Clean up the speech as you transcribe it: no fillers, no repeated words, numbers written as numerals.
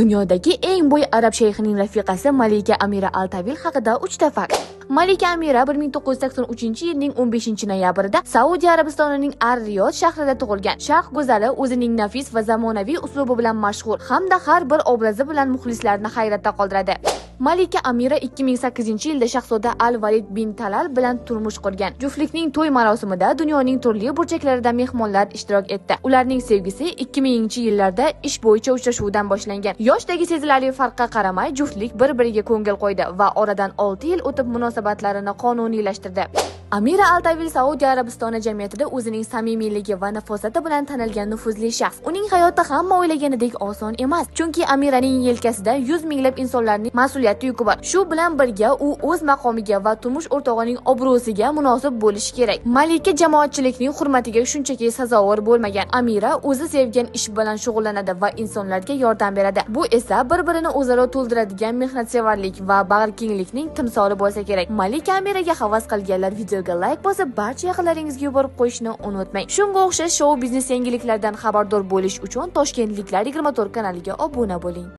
Dunyodagi eng boy arab shayxining rafiqasi Malika Amira Altavil haqida 3 ta fakt. Malika Amira 1983-yilning 15-noyabrida Saudiya Arabistonining Ar-Riyod shahrida tug'ilgan. Sharq go'zali o'zining nafis va zamonaviy uslubi bilan mashhur hamda har bir obrazi bilan muxlislarni hayratda qoldiradi. Malika Amira 2008-yilda shahzoda Al-Valid bin Talal bilan turmush qurgan. Juftlikning to'y marosimida dunyoning turli burchaklaridan mehmonlar ishtirok etdi. Ularning sevgisi 2000-yillarda ish bo'yicha uchrashuvdan boshlangan. Yoshdagi sezilarli farqqa qaramay, juftlik bir-biriga ko'ngil qo'ydi va oradan 6 yil o'tib munosabatlarini qonuniylashtirdi. Amira Altavil Saudiya Arabistoni jamiyatida o'zining samimiyligi va nafosati bilan tanilgan nufuzli shaxs. Uning hayoti hamma o'ylaganidek oson emas, chunki Amiraning yelkasida 100 minglab insonlarning mas'uliyati yuki bor. Shu bilan birga u o'z maqomiga va turmush o'rtog'ining obro'siga munosib bo'lishi kerak. Malika jamoatchilikning hurmatiga shunchaki sazovor bo'lmagan. Amira o'zi sevgan ish bilan shug'ullanadi va insonlarga yordam beradi. Bu esa bir-birini o'zaro to'ldiradigan mehnatsevarlik va bag'rikenglikning timsoli bo'lsa kerak. Malika Amiraga havas qilganlar videoga like bosib, barcha yaqinlaringizga yuborib qo'yishni unutmang. Shunga o'xshash shou biznes yangiliklaridan xabardor bo'lish uchun Toshkentliklar 24 kanaliga obuna bo'ling.